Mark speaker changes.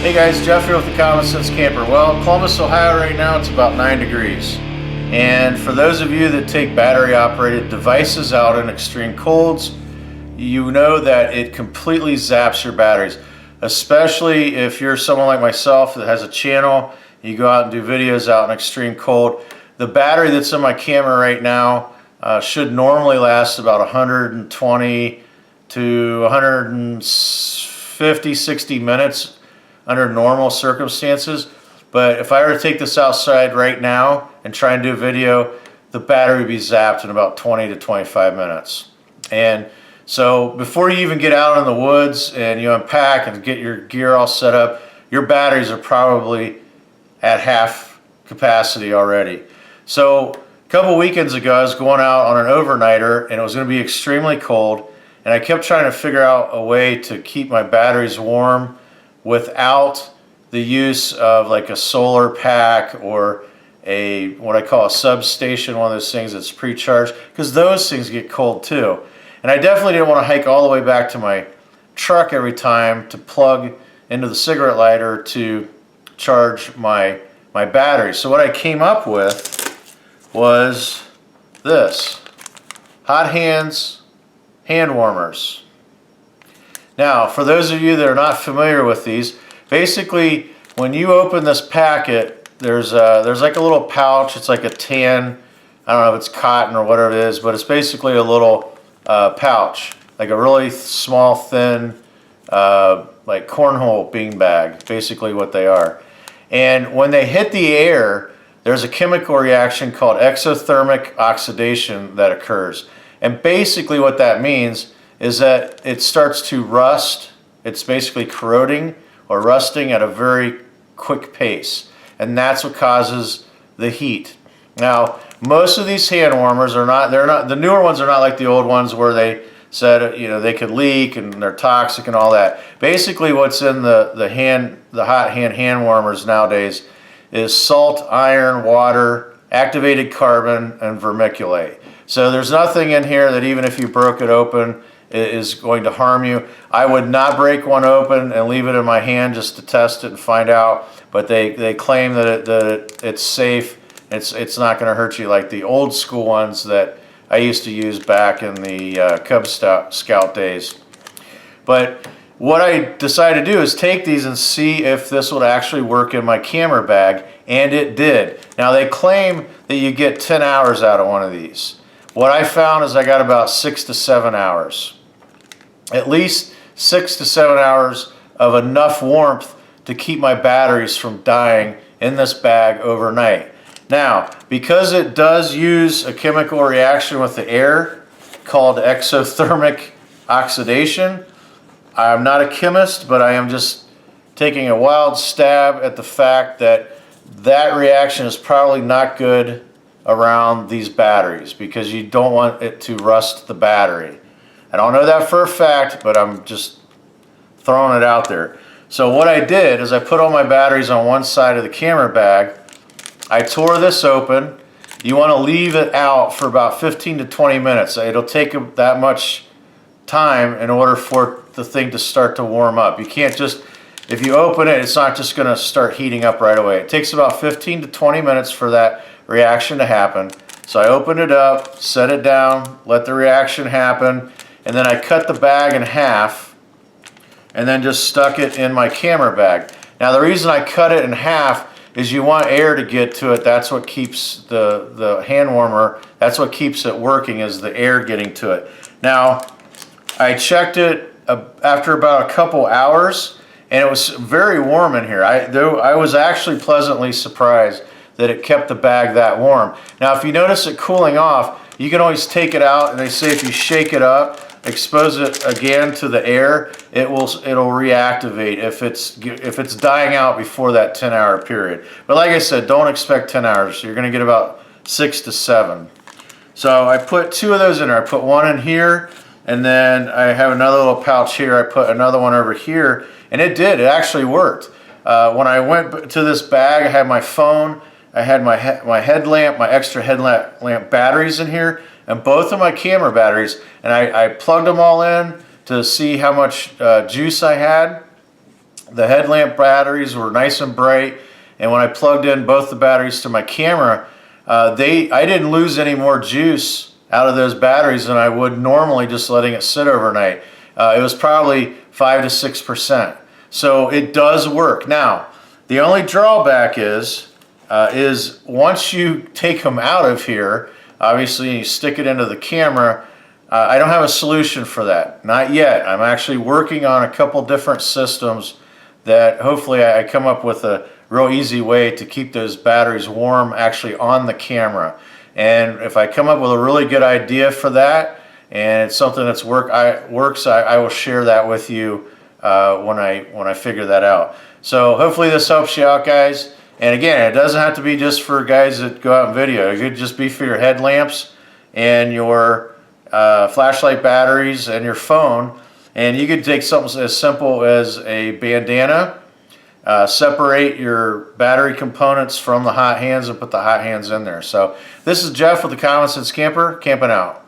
Speaker 1: Hey guys, Jeff here with the Common Sense Camper. Well, Columbus, Ohio right now it's about 9 degrees. And for those of you that take battery operated devices out in extreme colds, you know that it completely zaps your batteries. Especially if you're someone like myself that has a channel, you go out and do videos out in extreme cold. The battery that's in my camera right now should normally last about 120 to 150, 60 minutes under normal circumstances. But if I were to take this outside right now and try and do a video, the battery would be zapped in about 20 to 25 minutes. And so before you even get out in the woods and you unpack and get your gear all set up, your batteries are probably at half capacity already. So a couple weekends ago, I was going out on an overnighter and it was going to be extremely cold, and I kept trying to figure out a way to keep my batteries warm without the use of like a solar pack or a what I call a substation, one of those things that's pre-charged, because those things get cold too. And I definitely didn't want to hike all the way back to my truck every time to plug into the cigarette lighter to charge my battery. So what I came up with was this: Hot Hands hand warmers. Now, for those of you that are not familiar with these, basically when you open this packet, there's like a little pouch. It's like a tan, I don't know if it's cotton or whatever it is, but it's basically a little pouch, like a really small, thin, like cornhole bean bag, basically what they are. And when they hit the air, there's a chemical reaction called exothermic oxidation that occurs. And basically what that means is that it starts to rust. It's basically corroding or rusting at a very quick pace. And that's what causes the heat. Now, most of these hand warmers are not, the newer ones are not like the old ones where they said, you know, they could leak and they're toxic and all that. Basically what's in the hot hand warmers nowadays is salt, iron, water, activated carbon, and vermiculite. So there's nothing in here that even if you broke it open is going to harm you. I would not break one open and leave it in my hand just to test it and find out, but they claim that it's safe. It's not going to hurt you like the old school ones that I used to use back in the Cub Scout days. But what I decided to do is take these and see if this would actually work in my camera bag, and it did. Now they claim that you get 10 hours out of one of these. What I found is I got about 6 to 7 hours. At least 6 to 7 hours of enough warmth to keep my batteries from dying in this bag overnight. Now, because it does use a chemical reaction with the air called exothermic oxidation, I'm not a chemist, but I am just taking a wild stab at the fact that that reaction is probably not good around these batteries because you don't want it to rust the battery. I don't know that for a fact, but I'm just throwing it out there. So what I did is I put all my batteries on one side of the camera bag. I tore this open. You want to leave it out for about 15 to 20 minutes. It'll take that much time in order for the thing to start to warm up. You can't just, if you open it, it's not just going to start heating up right away. It takes about 15 to 20 minutes for that reaction to happen. So I opened it up, set it down, let the reaction happen, and then I cut the bag in half and then just stuck it in my camera bag. Now the reason I cut it in half is you want air to get to it. That's what keeps the hand warmer, that's what keeps it working, is the air getting to it. Now I checked it after about a couple hours and it was very warm in here. I was actually pleasantly surprised that it kept the bag that warm. Now if you notice it cooling off, you can always take it out, and they say if you shake it up, expose it again to the air, it'll reactivate if it's dying out before that 10-hour period. But like I said, don't expect 10 hours. You're going to get about 6 to 7. So I put 2 of those in there. I put one in here, and then I have another little pouch here. I put another one over here, and it actually worked. When I went to this bag, I had my phone, I had my headlamp, my extra headlamp batteries in here, and both of my camera batteries, and I plugged them all in to see how much juice I had. The headlamp batteries were nice and bright, and when I plugged in both the batteries to my camera, I didn't lose any more juice out of those batteries than I would normally just letting it sit overnight. It was probably 5 to 6%. So it does work. Now, the only drawback is once you take them out of here, obviously you stick it into the camera, I don't have a solution for that. Not yet. I'm actually working on a couple different systems that hopefully I come up with a real easy way to keep those batteries warm actually on the camera. And if I come up with a really good idea for that, and it's something that's works, I will share that with you when I figure that out. So hopefully this helps you out, guys. And again, it doesn't have to be just for guys that go out and video. It could just be for your headlamps and your flashlight batteries and your phone. And you could take something as simple as a bandana, separate your battery components from the hot hands and put the hot hands in there. So this is Jeff with the Common Sense Camper, camping out.